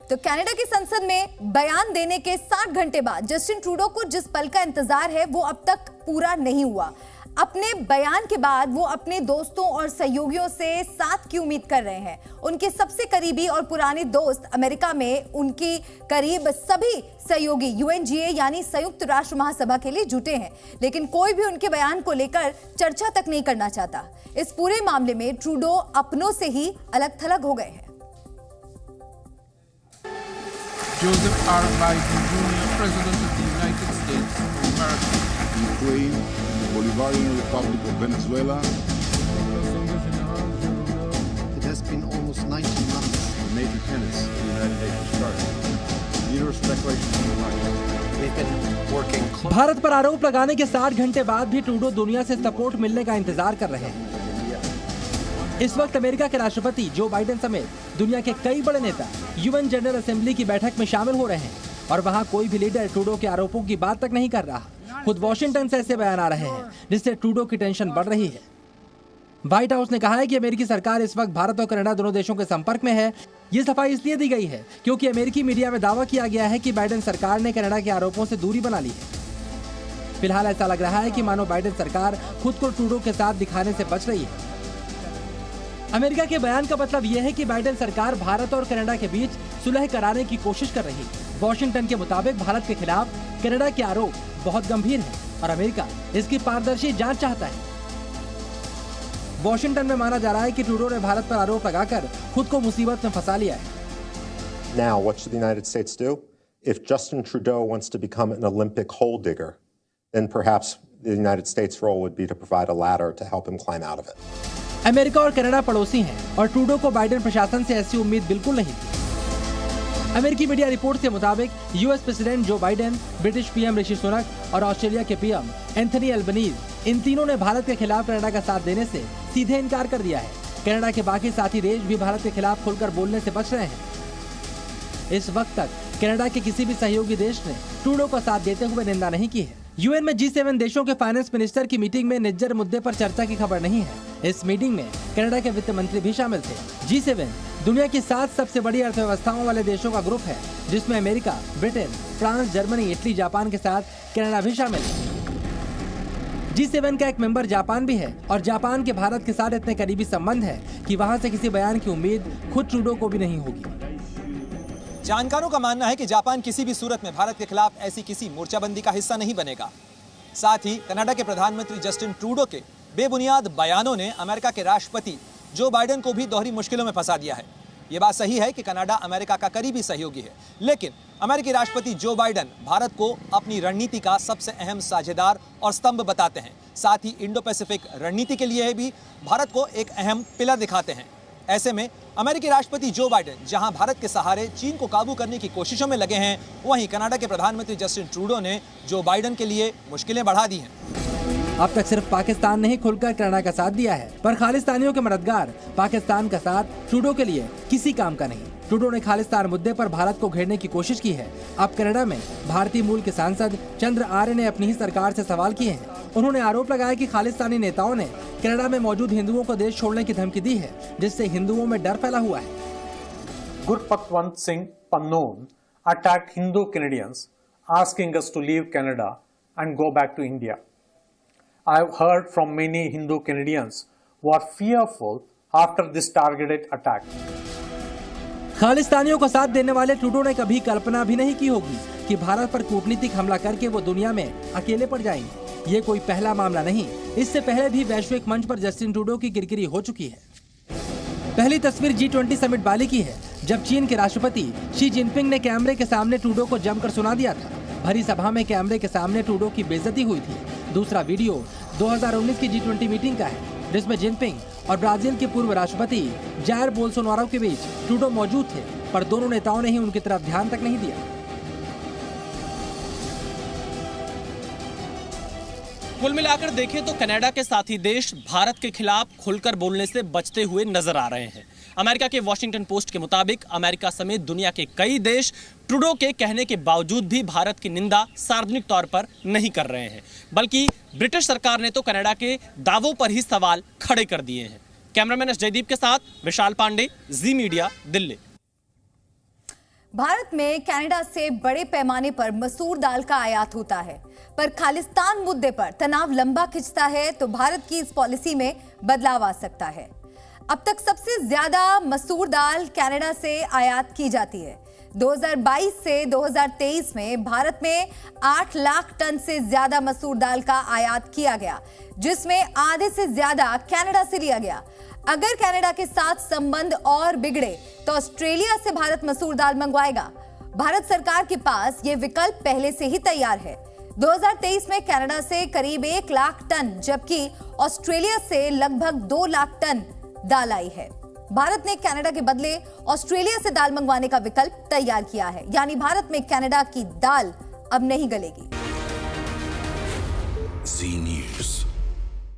तो कनाडा की संसद में बयान देने के 60 घंटे बाद जस्टिन ट्रूडो को जिस पल का इंतजार है वो अब तक पूरा नहीं हुआ। अपने बयान के बाद वो अपने दोस्तों और सहयोगियों से साथ की उम्मीद कर रहे हैं। उनके सबसे करीबी और पुराने दोस्त अमेरिका में उनकी करीब सभी सहयोगी यूएनजीए यानी संयुक्त राष्ट्र महासभा के लिए जुटे हैं, लेकिन कोई भी उनके बयान को लेकर चर्चा तक नहीं करना चाहता। इस पूरे मामले में ट्रूडो अपनों से ही अलग थलग हो गए हैं। Joseph R. Biden Jr., President of the United States of America. Ukraine, the Bolivarian Republic of Venezuela. It has been almost 19 months. The major tenets of the United Nations Charter. Universal Declaration of Human Rights. We've been working closely. Bharat पर आरोप लगाने के 60 घंटे बाद भी Trudeau दुनिया से support मिलने का इंतजार कर रहे हैं। इस वक्त अमेरिका के राष्ट्रपति जो बाइडेन समेत दुनिया के कई बड़े नेता यूएन जनरल असेंबली की बैठक में शामिल हो रहे हैं और वहां कोई भी लीडर ट्रूडो के आरोपों की बात तक नहीं कर रहा। खुद वॉशिंगटन से ऐसे बयान आ रहे हैं जिससे ट्रूडो की टेंशन बढ़ रही है। व्हाइट हाउस ने कहा है कि अमेरिकी सरकार इस वक्त भारत और कनाडा दोनों देशों के संपर्क में है। ये सफाई इसलिए दी गई है क्योंकि अमेरिकी मीडिया में दावा किया गया है कि बाइडेन सरकार ने कनाडा के आरोपों से दूरी बना ली है। फिलहाल ऐसा लग रहा है कि मानो बाइडेन सरकार खुद को ट्रूडो के साथ दिखाने से बच रही है। अमेरिका के बयान का मतलब यह है कि बाइडेन सरकार भारत और कनाडा के बीच सुलह कराने की कोशिश कर रही है। वॉशिंगटन के मुताबिक भारत के खिलाफ कनाडा के आरोप बहुत गंभीर हैं और अमेरिका इसकी पारदर्शी जांच चाहता है। वॉशिंगटन में माना जा रहा है कि ट्रूडो ने भारत पर आरोप लगाकर खुद को मुसीबत में फंसा लिया है। Now, what should the United States do? If Justin Trudeau wants to become an Olympic hole digger, then perhaps the United States' role would be to provide a ladder to help him climb out of it. America और Canada पड़ोसी हैं और Trudeau को Biden प्रशासन से ऐसी उम्मीद बिल्कुल नहीं थी। अमेरिकी मीडिया रिपोर्ट के मुताबिक US president Joe Biden, British PM Rishi Sunak और ऑस्ट्रेलिया के पीएम एंथनी अल्बनीज, इन तीनों ने भारत के खिलाफ कनाडा का साथ देने से सीधे इनकार कर दिया है। कनाडा के बाकी साथी देश भी भारत के खिलाफ खुलकर बोलने से बच रहे हैं। इस वक्त तक कनाडा के किसी भी सहयोगी देश ने ट्रूडो का साथ देते हुए निंदा नहीं की है। यूएन में G7 देशों के फाइनेंस मिनिस्टर की मीटिंग में निज्जर मुद्दे पर चर्चा की खबर नहीं है। इस मीटिंग में कनाडा के वित्त मंत्री भी शामिल थे। G7 दुनिया की 7 सबसे बड़ी अर्थव्यवस्थाओं वाले देशों का ग्रुप है, जिसमें America, Britain, France, Germany, Italy, Japan के साथ कनाडा भी शामिल है। G7 का एक मेंबर जापान भी है और जापान के भारत के साथ इतने करीबी संबंध है कि वहां से किसी बयान की उम्मीद खुद ट्रूडो को भी नहीं होगी। जानकारों का मानना है कि जापान किसी भी सूरत में भारत के खिलाफ ऐसी किसी मोर्चाबंदी का हिस्सा नहीं बनेगा। साथ ही कनाडा के प्रधानमंत्री जस्टिन ट्रूडो के बेबुनियाद बयानों ने अमेरिका के राष्ट्रपति जो बाइडेन को भी दोहरी मुश्किलों में फंसा दिया है। ये बात सही है कि कनाडा अमेरिका का करीबी सहयोगी है, लेकिन अमेरिकी राष्ट्रपति जो बाइडेन भारत को अपनी रणनीति का सबसे अहम साझेदार और स्तंभ बताते हैं। साथ ही इंडो पैसिफिक रणनीति के लिए भी भारत को एक अहम पिलर दिखाते हैं। ऐसे में अमेरिकी राष्ट्रपति जो बाइडेन जहां भारत के सहारे चीन को काबू करने की कोशिशों में लगे हैं, वहीं कनाडा के प्रधानमंत्री जस्टिन ट्रूडो ने जो बाइडेन के लिए मुश्किलें बढ़ा दी हैं। अब तक सिर्फ पाकिस्तान ने ही खुलकर कनाडा का साथ दिया है, पर खालिस्तानियों के मददगार पाकिस्तान का साथ ट्रूडो के लिए किसी काम का नहीं। ट्रूडो ने खालिस्तान मुद्दे पर भारत को घेरने की कोशिश की है। अब कनाडा में भारतीय मूल के सांसद चंद्र आर्य ने अपनी ही सरकार से सवाल किए हैं। उन्होंने आरोप लगाया कि खालिस्तानी नेताओं ने कनाडा में मौजूद हिंदुओं को देश छोड़ने की धमकी दी है, जिससे हिंदुओं में डर फैला हुआ है। Gurpatwant Singh Pannon attacked Hindu Canadians, asking us to leave Canada and go back to India. I have heard from many Hindu Canadians who are fearful after this targeted attack. खालिस्तानियों का साथ देने वाले ट्रूडो ने कभी कल्पना भी नहीं की होगी कि भारत पर कूटनीतिक हमला करके वो दुनिया में अकेले पड़ जाएंगे। ये कोई पहला मामला नहीं, इससे पहले भी वैश्विक मंच पर जस्टिन ट्रूडो की किरकिरी हो चुकी है। पहली तस्वीर G20 समिट बाली की है, जब चीन के राष्ट्रपति शी जिनपिंग ने कैमरे के सामने ट्रूडो को जमकर सुना दिया था। भरी सभा में कैमरे के सामने ट्रूडो की बेइज्जती हुई थी। दूसरा वीडियो 2019 की G20 मीटिंग का है, जिसमें जिनपिंग और ब्राजील के पूर्व राष्ट्रपति जायर बोल्सोनारो के बीच ट्रूडो मौजूद थे, पर दोनों नेताओं ने ही उनकी तरफ ध्यान तक नहीं दिया। कुल मिलाकर देखें तो कनाडा के साथी देश भारत के खिलाफ खुलकर बोलने से बचते हुए नजर आ रहे हैं। अमेरिका के वॉशिंगटन पोस्ट के मुताबिक अमेरिका समेत दुनिया के कई देश ट्रूडो के कहने के बावजूद भी भारत की निंदा सार्वजनिक तौर पर नहीं कर रहे हैं, बल्कि ब्रिटिश सरकार ने तो कनाडा के दावों पर ही सवाल खड़े कर दिए हैं। कैमरामैन एस जयदीप के साथ विशाल पांडे, जी मीडिया, दिल्ली। भारत में कनाडा से बड़े पैमाने पर मसूर दाल का आयात होता है, पर खालिस्तान मुद्दे पर तनाव लंबा खिंचता है तो भारत की इस पॉलिसी में बदलाव आ सकता है। अब तक सबसे ज्यादा मसूर दाल कनाडा से आयात की जाती है। 2022 से 2023 में भारत में 8 लाख टन से ज्यादा मसूर दाल का आयात किया गया, जिसमें आधे से ज्यादा कनाडा से लिया गया। अगर कनाडा के साथ संबंध और बिगड़े तो ऑस्ट्रेलिया से भारत मसूर दाल मंगवाएगा। भारत सरकार के पास यह विकल्प पहले से ही तैयार है। 2023 में कनाडा से करीब 1 लाख टन, जबकि ऑस्ट्रेलिया से लगभग 2 लाख टन दाल आई है। भारत ने कनाडा के बदले ऑस्ट्रेलिया से दाल मंगवाने का विकल्प तैयार किया है, यानी भारत में कनाडा की दाल अब नहीं गलेगी।